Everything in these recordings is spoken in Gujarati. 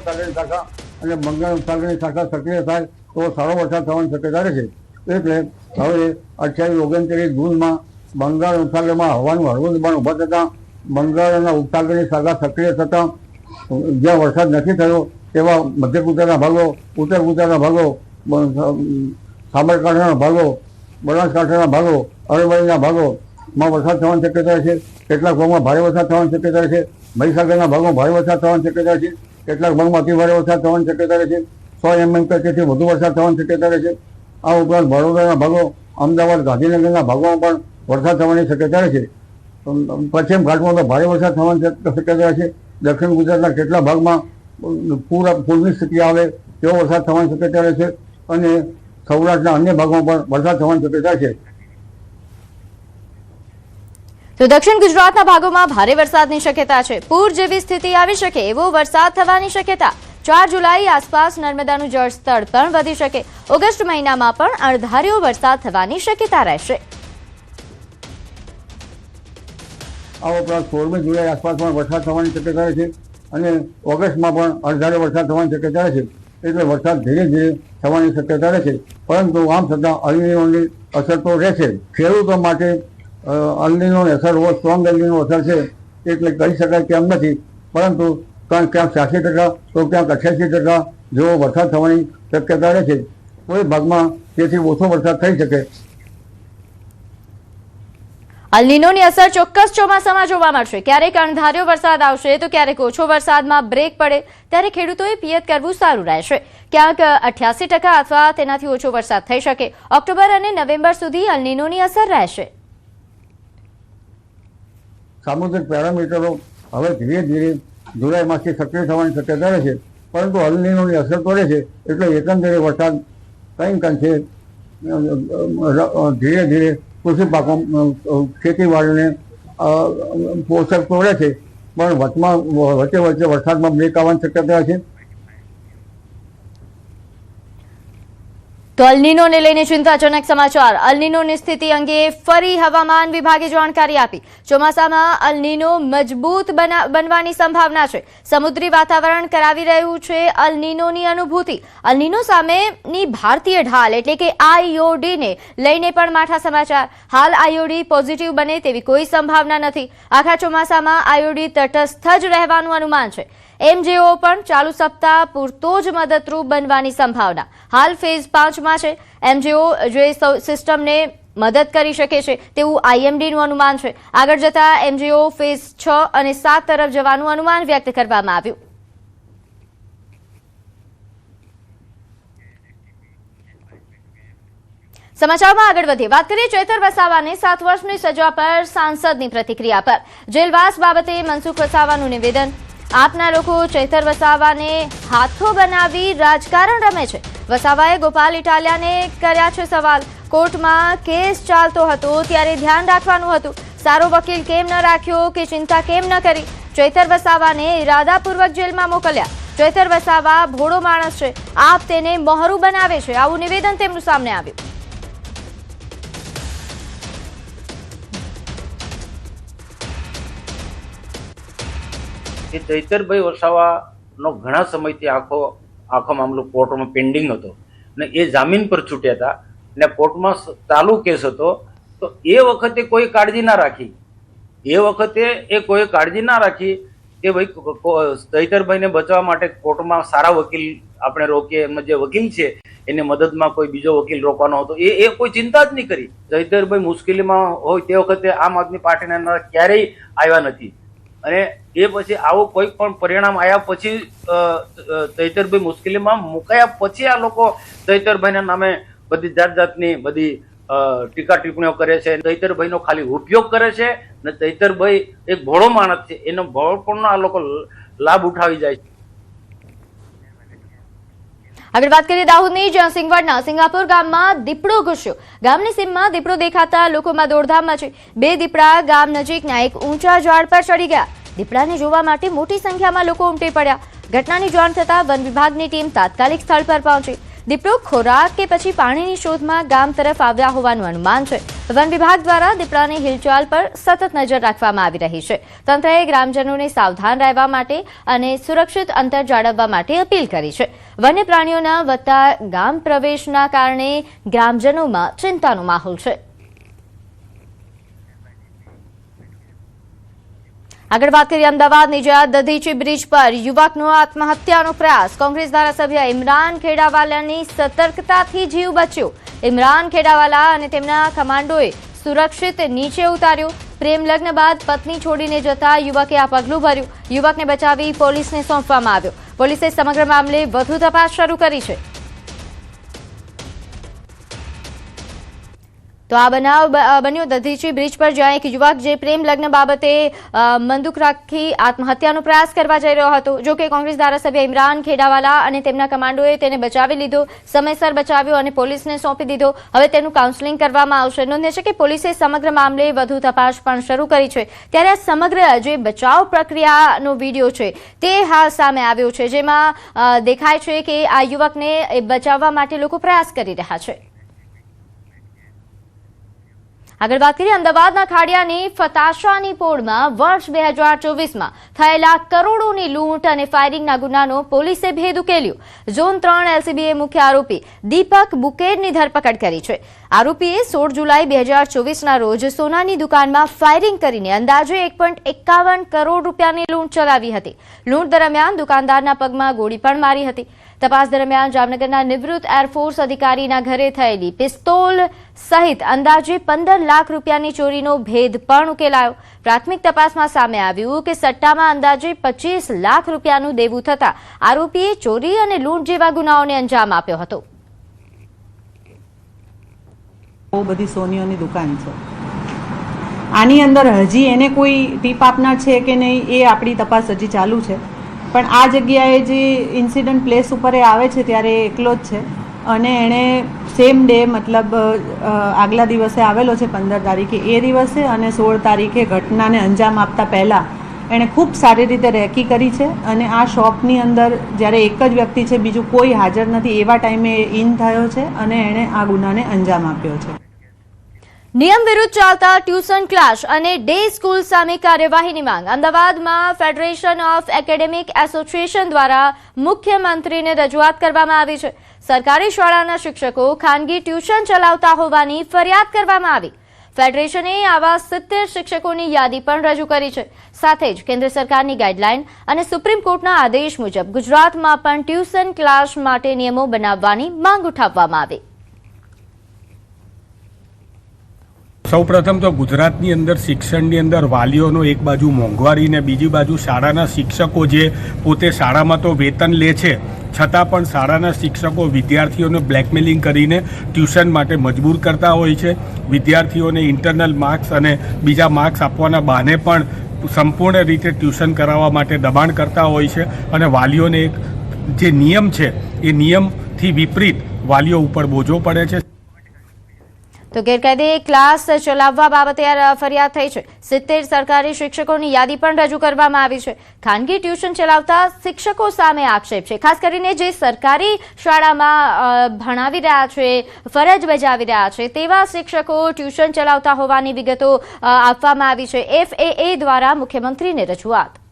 ઉપસાગરની શાખા અને બંગાળ ઉપસાગરની શાખા સક્રિય થાય તો સારો વરસાદ થવાની શક્યતા રહે છે. એટલે હવે 28-29 જૂનમાં બંગાળ ઉપસાગરમાં હવાનું હળવું દબાણ ઊભા થતાં બંગાળના ઉપસાગરની શાખા સક્રિય થતાં જ્યાં વરસાદ નથી થયો તેવા મધ્ય ગુજરાતના ભાગો, ઉત્તર ગુજરાતના ભાગો, સાબરકાંઠાના ભાગો, બનાસકાંઠાના ભાગો, અરવલ્લીના ભાગોમાં વરસાદ થવાની શક્યતા છે. કેટલાક ભાગમાં ભારે વરસાદ થવાની શક્યતા છે. મહીસાગરના ભાગમાં ભારે વરસાદ થવાની શક્યતા છે. કેટલાક ભાગમાં અતિ ભારે વરસાદ થવાની શક્યતા છે. 100 mm કરતાથી વધુ વરસાદ થવાની શક્યતા છે. આ ઉપરાંત વડોદરાના ભાગો, અમદાવાદ, ગાંધીનગરના ભાગોમાં પણ વરસાદ થવાની શક્યતા છે. પશ્ચિમ ઘાટમાં તો ભારે વરસાદ થવાની શક્યતા છે. દક્ષિણ ગુજરાતના કેટલા ભાગમાં પૂરની સ્થિતિ આવે તેવો વરસાદ થવાની શક્યતા છે અને સૌરાષ્ટ્રના અન્ય ભાગોમાં પણ વરસાદ થવાની શક્યતા છે. તો દક્ષિણ ગુજરાતના ભાગોમાં ભારે વરસાદની શક્યતા છે. પૂર જેવી સ્થિતિ આવી શકે એવો વરસાદ થવાની શક્યતા. 4 જુલાઈ આસપાસ નર્મદાનું જળસ્તર પણ વધી શકે. ઓગસ્ટ મહિનામાં પણ અણધાર્યો વરસાદ થવાની શક્યતા રહેશે. આ ઉપરાંત 16મી જુલાઈ આસપાસ પણ વરસાદ થવાની શક્યતા છે અને ઓગસ્ટમાં પણ અણધાર્યો વરસાદ થવાની શક્યતા છે. એટલે વરસાદ ધીરે ધીરે થવાની શક્યતા રહેશે. પરંતુ આમ છતાં અલ નીનોની અસર તો રહેશે. ખેડૂતો માટે અલ નીનોની અસર સ્ટ્રોંગ અલ નીનો અસર છે એટલે કહી શકાય તેમ નથી. પરંતુ ક્યાંક 86% તો ક્યાંક 88% જેવો વરસાદ થવાની શક્યતા રહેશે. કોઈ ભાગમાં તેથી ઓછો વરસાદ થઈ શકે. અલ નીનોની અસર ચોક્કસ ચોમાસામાં જોવા મળશે. ક્યારેક અણધાર્યો વરસાદ આવશે તો ક્યારેક ઓછો વરસાદમાં બ્રેક પડે ત્યારે ખેડૂતોએ પિયત કરવું સારું રહેશે. ક્યાંક 88% અથવા તેનાથી ઓછો વરસાદ થઈ શકે. ઓક્ટોબર અને નવેમ્બર સુધી અલ નીનોની અસર રહેશે. સામુદ્રિક પેરામીટરો હવે ધીરે ધીરે જુલાઈ માસથી સક્રિય થવાની શક્યતા રહેશે. પરંતુ અલ નીનોની અસર તો રહેશે એટલે એકંદરે વરસાદ કંઈક અંશે ધીરે ધીરે કૃષિ પાકો ખેતીવાડીને પોષક તો રહેશે પણ વચ્ચે વચ્ચે વરસાદમાં બ્રેક આવવાની શક્યતા છે. તો અલ નીનોને લઈને ચિંતાજનક સમાચાર. અલ નીનોની સ્થિતિ અંગે ફરી હવામાન વિભાગે જાણકારી આપી. ચોમાસામાં અલ નીનો મજબૂત બનવાની સંભાવના છે. સમુદ્રી વાતાવરણ કરાવી રહ્યું છે અલ નીનોની અનુભૂતિ. અલ નીનો સામેની ભારતીય ઢાલ એટલે કે આઈઓડીને લઈને પણ માઠા સમાચાર. હાલ આઈઓડી પોઝિટિવ બને તેવી કોઈ સંભાવના નથી. આખા ચોમાસામાં આઈઓડી તટસ્થ જ રહેવાનું અનુમાન છે. MJO પણ ચાલુ સપ્તાહ પૂરતો જ મદદરૂપ બનવાની સંભાવના. હાલ ફેઝ 5માં છે. MJO જે સિસ્ટમને મદદ કરી શકે છે તેવું IMDનું અનુમાન છે. આગળ જતા MJO ફેઝ 6 અને 7 તરફ જવાનું અનુમાન વ્યક્ત કરવામાં આવ્યું. સમાચારમાં આગળ વધીએ. વાત કરીએ ચૈતર વસાવાને 7 વર્ષની સજા પર સાંસદની પ્રતિક્રિયા પર. જેલવાસ બાબતે મનસુખ વસાવાનું નિવેદન. આપના લોકો ચૈતર વસાવાને હાથો બનાવી રાજકારણ રમે છે. વસાવાએ ગોપાલ ઇટાલિયાને કર્યા છે સવાલ. કોર્ટમાં કેસ ચાલતો હતો ત્યારે ધ્યાન રાખવાનું હતું. સારો વકીલ કેમ ન રાખ્યો કે ચિંતા કેમ ન કરી. ચૈતર વસાવાને ઇરાદાપૂર્વક જેલમાં મોકલ્યા. ચૈતર વસાવા ભોળો માણસ છે. આપ તેને મહોરું બનાવે છે. આવું નિવેદન તેમનું સામે આવ્યું. ચૈતરભાઈ વસાવાનો ઘણા સમયથી આખો મામલો કોર્ટમાં પેન્ડિંગ હતો અને એ જામીન પર છૂટ્યા હતા ને કોર્ટમાં ચાલુ કેસ હતો. તો એ વખતે કોઈ કાળજી ના રાખી કે ભાઈ ચૈતરભાઈને બચાવવા માટે કોર્ટમાં સારા વકીલ આપણે રોકીએ. એમનો જે વકીલ છે એને મદદમાં કોઈ બીજો વકીલ રોકવાનો હતો એ કોઈ ચિંતા જ નહીં કરી. ચૈતરભાઈ મુશ્કેલીમાં હોય તે વખતે આમ આદમી પાર્ટીના ક્યારેય આવ્યા નથી અને એ પછી આવું કોઈ પણ પરિણામ આવ્યા પછી ચૈતરભાઈ મુશ્કેલીમાં મુકાયા પછી આ લોકો ચૈતરભાઈના નામે બધી જાતની બધી ટીકા ટિપ્પણીઓ કરે છે. ચૈતરભાઈનો ખાલી ઉપયોગ કરે છે અને ચૈતરભાઈ એક ભોળો માણસ છે. એનો ભોળપણનો આ લોકો લાભ ઉઠાવી જાય છે. આગળ વાત કરીએ દાહોદની, જ્યાં સિંગવડના સિંગાપુર ગામમાં દીપડો ઘૂસ્યો. ગામની સીમમાં દીપડો દેખાતા લોકોમાં દોડધામ મચી. 2 દીપડા ગામ નજીકના એક ઊંચા ઝાડ પર ચડી ગયા. દીપડાને જોવા માટે મોટી સંખ્યામાં લોકો ઉમટી પડ્યા. ઘટનાની જાણ થતાં વન વિભાગની ટીમ તાત્કાલિક સ્થળ પર પહોંચી. દીપડો ખોરાક કે પછી પાણીની શોધમાં ગામ તરફ આવ્યા હોવાનું અનુમાન છે. વન વિભાગ દ્વારા દીપડાની હિલચાલ પર સતત નજર રાખવામાં આવી રહી છે. તંત્રએ ગ્રામજનોને સાવધાન રહેવા માટે અને સુરક્ષિત અંતર જાળવવા માટે અપીલ કરી છે. વન્ય પ્રાણીઓના વધતા ગામ પ્રવેશના કારણે ગ્રામજનોમાં ચિંતાનો માહોલ છે. આગળ વાત કરીએ અમદાવાદની જ્યાં દધીચી બ્રિજ પર યુવકનો આત્મહત્યાનો પ્રયાસ. કોંગ્રેસ ધારાસભ્ય ઇમરાન ખેડાવાલાની સતર્કતાથી જીવ બચ્યો. ઇમરાન ખેડાવાલા અને તેમના કમાન્ડોએ સુરક્ષિત નીચે ઉતાર્યો. પ્રેમ લગ્ન બાદ પત્ની છોડીને જતા યુવકે આ પગલું ભર્યું. યુવકને બચાવી પોલીસને સોંપવામાં આવ્યો. પોલીસે સમગ્ર મામલે વધુ તપાસ શરૂ કરી છે. તો આ બનાવ બન્યો દધીચી બ્રિજ પર, જ્યાં એક યુવક જે પ્રેમ લગ્ન બાબતે બંદૂક રાખી આત્મહત્યાનો પ્રયાસ કરવા જઈ રહ્યો હતો. જો કે કોંગ્રેસ ધારાસભ્ય ઇમરાન ખેડાવાલા અને તેમના કમાન્ડોએ તેને બચાવી લીધો, સમયસર બચાવ્યો અને પોલીસને સોંપી દીધો. હવે તેનું કાઉન્સેલિંગ કરવામાં આવશે. નોંધનીય છે કે પોલીસે સમગ્ર મામલે વધુ તપાસ પણ શરૂ કરી છે. ત્યારે આ સમગ્ર જે બચાવ પ્રક્રિયાનો વિડીયો છે તે હાલ સામે આવ્યો છે, જેમાં દેખાય છે કે આ યુવકને બચાવવા માટે લોકો પ્રયાસ કરી રહ્યા છે. આગળ વાત કરીએ અમદાવાદના ખાડિયાની ફતાશાની પોળમાં વર્ષ 2024માં થયેલા કરોડોની લૂંટ અને ફાયરિંગના ગુનાનો પોલીસે ભેદ ઉકેલ્યો. ઝોન 3 એલસીબીએ મુખ્ય આરોપી દીપક બુકેરની ધરપકડ કરી છે. આરોપીએ 16 જુલાઈ 2024ના રોજ સોનાની દુકાનમાં ફાયરિંગ કરીને અંદાજે 1.51 કરોડ રૂપિયાની લૂંટ ચલાવી હતી. લૂંટ દરમિયાન દુકાનદારના પગમાં ગોળી પણ મારી હતી. તપાસ દરમિયાન જામનગરના નિવૃત્ત એરફોર્સ અધિકારીના ઘરે થયેલી પિસ્તોલ સહિત અંદાજે 15 લાખ રૂપિયાની ચોરીનો ભેદ પણ ઉકેલાયો. પ્રાથમિક તપાસમાં સામે આવ્યું કે સટ્ટામાં અંદાજે 25 લાખ રૂપિયાનું દેવું થતા આરોપીએ ચોરી અને લૂંટ જેવા ગુનાઓને અંજામ આપ્યો હતો. બહુ બધી સોનીઓની દુકાન છે. આની અંદર હજી એને કોઈ ટીપ આપનાર છે કે નહીં એ આપણી તપાસ હજી ચાલુ છે. પણ આ જગ્યાએ જે ઇન્સિડન્ટ પ્લેસ ઉપર એ આવે છે ત્યારે એકલો જ છે અને એણે સેમ ડે મતલબ આગલા દિવસે આવેલો છે 15 તારીખે, એ દિવસે અને 16 તારીખે ઘટનાને અંજામ આપતા પહેલાં એણે ખૂબ સારી રીતે રેકી કરી છે. અને આ શોપની અંદર જ્યારે એક જ વ્યક્તિ છે, બીજું કોઈ હાજર નથી, એવા ટાઈમે ઇન થયો છે અને એણે આ ગુનાને અંજામ આપ્યો છે. નિયમ વિરુદ્ધ ચાલતા ટ્યુશન ક્લાસ અને ડે સ્કૂલ સામે કાર્યવાહીની માંગ. અમદાવાદમાં ફેડરેશન ઓફ એકેડેમિક એસોસિએશન દ્વારા મુખ્યમંત્રીને રજૂઆત કરવામાં આવી છે. સરકારી શાળાના શિક્ષકો ખાનગી ટ્યુશન ચલાવતા હોવાની ફરિયાદ કરવામાં આવી. ફેડરેશને આવા 70 શિક્ષકોની યાદી પણ રજૂ કરી છે. સાથે જ કેન્દ્ર સરકારની ગાઈડલાઈન અને સુપ્રીમ કોર્ટના આદેશ મુજબ ગુજરાતમાં પણ ટ્યુશન ક્લાસ માટે નિયમો બનાવવાની માંગ ઉઠાવવામાં આવી. સૌપ્રથમ તો ગુજરાતની અંદર શિક્ષણની અંદર વાલીઓનો એક બાજુ મોંઘવારી ને બીજી બાજુ શાળાના શિક્ષકો જે પોતે શાળામાં તો વેતન લે છે, છતાં પણ શાળાના શિક્ષકો વિદ્યાર્થીઓને બ્લેકમેલિંગ કરીને ટ્યુશન માટે મજબૂર કરતા હોય છે. વિદ્યાર્થીઓને ઇન્ટરનલ માર્ક્સ અને બીજા માર્ક્સ આપવાના બહાને પણ સંપૂર્ણ રીતે ટ્યુશન કરાવવા માટે દબાણ કરતા હોય છે અને વાલીઓને એક જે નિયમ છે એ નિયમથી વિપરીત વાલીઓ ઉપર બોજો પડે છે. તો ગેરકાયદે ક્લાસ ચલાવવા બાબતે ફરિયાદ થઈ છે. 70 સરકારી શિક્ષકોની યાદી પણ રજૂ કરવામાં આવી છે. ખાનગી ટ્યુશન ચલાવતા શિક્ષકો સામે આક્ષેપ છે. ખાસ કરીને જે સરકારી શાળામાં ભણાવી રહ્યા છે, ફરજ બજાવી રહ્યા છે તેવા શિક્ષકો ટ્યુશન ચલાવતા હોવાની વિગતો આપવામાં આવી છે. FAA દ્વારા મુખ્યમંત્રીને રજૂઆત.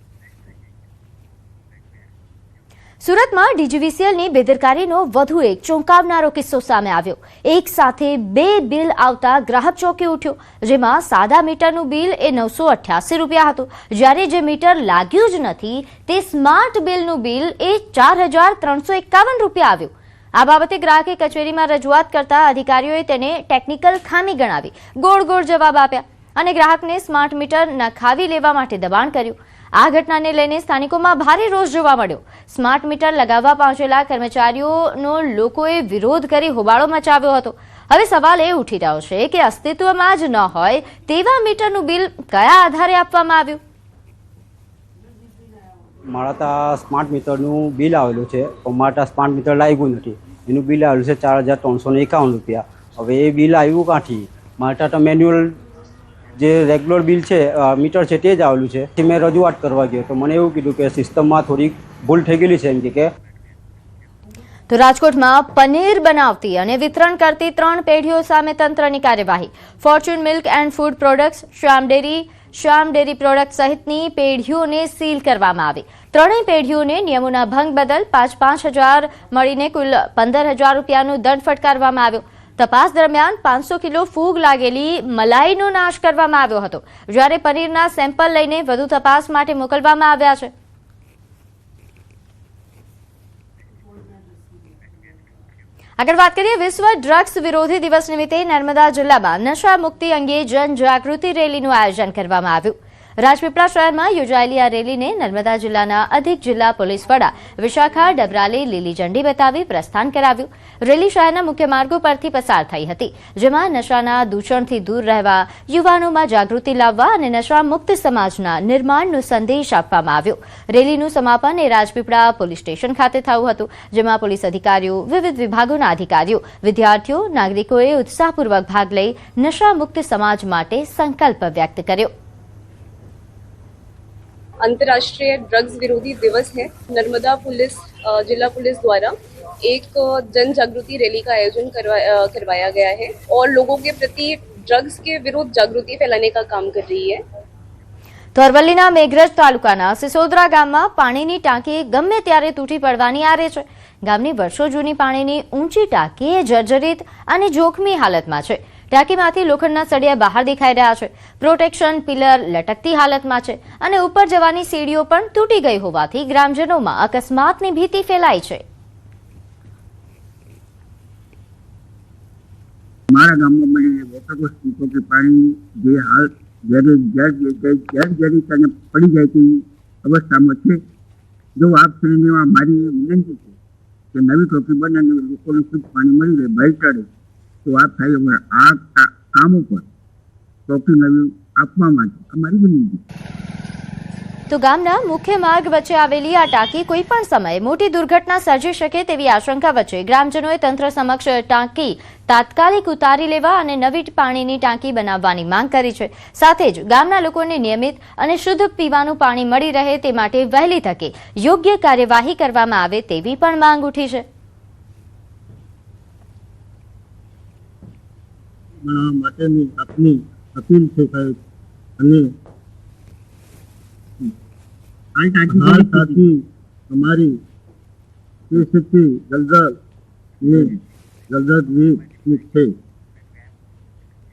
સુરતમાં ડીજીવીસીએલની બેદરકારીનો વધુ એક ચોંકાવનારો કિસ્સો સામે આવ્યો. એક સાથે 2 બિલ આવતા ગ્રાહક ચોંકી ઉઠ્યો. જેમાં સાદા મીટરનું બિલ એ 988 રૂપિયા હતું, જ્યારે જે મીટર લાગ્યું જ નથી તે સ્માર્ટ બિલનું બિલ એ 4351 રૂપિયા આવ્યું. આ બાબતે ગ્રાહકે કચેરીમાં રજૂઆત કરતા અધિકારીઓએ તેને ટેકનિકલ ખામી ગણાવી ગોળ ગોળ જવાબ આપ્યા અને ગ્રાહકને સ્માર્ટ મીટર નખાવી લેવા માટે દબાણ કર્યું. આ ઘટનાને લઈને સ્થાનિકોમાં ભારે રોષ જોવા મળ્યો. સ્માર્ટ મીટર લગાવવા પહોંચેલા કર્મચારીઓનો લોકોએ વિરોધ કરી હોબાળો મચાવ્યો હતો. હવે સવાલ એ ઉઠી રહ્યો છે કે અસ્તિત્વમાં જ ન હોય તેવા મીટરનું બિલ કયા આધારે આપવામાં આવ્યું? મારા ત્યાં સ્માર્ટ મીટરનું બિલ આવેલું છે, પણ મારા ત્યાં સ્માર્ટ મીટર લાગ્યું નથી. એનું બિલ આવેલું છે 4351 રૂપિયા. હવે એ બિલ આવ્યું ક્યાંથી? મારા ત્યાં મેન્યુઅલ જે રેગ્યુલર બિલ છે મીટર છે તે જ આવેલું છે. મેં રજૂઆત કરવા ગયો તો મને એવું કીધું કે સિસ્ટમમાં થોડીક ભૂલ થઈ ગયેલી છે. એમ કે તો રાજકોટમાં પનીર બનાવતી અને વિતરણ કરતી 3 પેઢીઓ સામે તંત્રની કાર્યવાહી. Fortune milk and food products, Shyam dairy product સહિતની પેઢીઓને સીલ કરવામાં આવી. ત્રણેય પેઢીઓને નિયમોના ભંગ બદલ 5,000 મળીને કુલ 15,000 રૂપિયાનો દંડ ફટકારવામાં આવ્યો. તપાસ દરમિયાન 500 કિલો ફૂગ લાગેલી મલાઈનો નાશ કરવામાં આવ્યો હતો, જ્યારે પનીરના સેમ્પલ લઈને વધુ તપાસ માટે મોકલવામાં આવ્યા છે. આગળ વાત કરીએ વિશ્વ ડ્રગ્સ વિરોધી દિવસ નિમિત્તે નર્મદા જિલ્લામાં નશા મુક્તિ અંગે જનજાગૃતિ રેલીનું આયોજન કરવામાં આવ્યું. રાજપીપળા શહેરમાં યોજાયેલી આ રેલીને નર્મદા જિલ્લાના અધિક જિલ્લા પોલીસ વડા વિશાખા ડબરાલે લીલી ઝંડી બતાવી પ્રસ્થાન કરાવ્યું. રેલી શહેરના મુખ્ય માર્ગો પરથી પસાર થઈ હતી, જેમાં નશાના દૂષણથી દૂર રહેવા, યુવાનોમાં જાગૃતિ લાવવા અને નશા મુક્ત સમાજના નિર્માણનો સંદેશ આપવામાં આવ્યો. રેલીનું સમાપન એ રાજપીપળા પોલીસ સ્ટેશન ખાતે થયું હતું, જેમાં પોલીસ અધિકારીઓ, વિવિધ વિભાગોના અધિકારીઓ, વિદ્યાર્થીઓ, નાગરિકોએ ઉત્સાહપૂર્વક ભાગ લઈ નશા મુક્ત સમાજ માટે સંકલ્પ વ્યક્ત કર્યો. अंतर्राष्ट्रीय ड्रग्स विरोधी दिवस है. नर्मदा पुलिस जिला पुलिस द्वारा एक जन जागृति रैली का आयोजन करवाया गया है और लोगों के प्रति ड्रग्स के विरुद्ध जागृति फैलाने का काम कर रही है. તો અરવલ્લીના મેઘરજ તાલુકાના સિસોદરા ગામમાં પાણીની ટાંકી ગમે ત્યારે તૂટી પડવાની આરે છે. ગામની વર્ષો જૂની પાણીની ઊંચી ટાંકી એ જર્જરિત અને જોખમી હાલતમાં છે. ટાંકીમાંથી લોખંડના સળિયા બહાર દેખાઈ રહ્યા છે. પ્રોટેક્શન પિલર લટકતી હાલતમાં છે અને ઉપર જવાની સીડીઓ પણ તૂટી ગઈ હોવાથી ગ્રામજનોમાં અકસ્માતની ભીતિ ફેલાઈ છે. हमारा गांव में वोटर को स्कूलों के पानी જે હાલ જરી પડી જાય તેવી અવસ્થામાં છે. જો આપ શ્રીને મારી વિનંતી છે કે નવી ટોપી બને અને લોકોને શુદ્ધ પાણી મળી રહે, ભય ટળે, તો આપ થાય આ કામ ઉપર ટોપી નવી આપવા માટે અમારી વિનંતી. તો ગામના મુખ્ય માર્ગ વચ્ચે આવેલી આ ટાંકી કોઈ પણ સમયે મોટી દુર્ઘટના સર્જી શકે તેવી આશંકા વચ્ચે ગ્રામજનોએ તંત્ર સમક્ષ ટાંકી તાત્કાલિક ઉતારી લેવા અને નવી પાણીની ટાંકી બનાવવાની માંગ કરી છે. સાથે જ ગામના લોકોને નિયમિત અને શુદ્ધ પીવાનું પાણી મળી રહે તે માટે વહેલી તકે યોગ્ય કાર્યવાહી કરવામાં આવે તેવી પણ માંગ ઉઠી છે. માટેની આપની અપીલ છે સાહેબ, અને હાલ સાથી અમારી શક્તિ જલદા છે.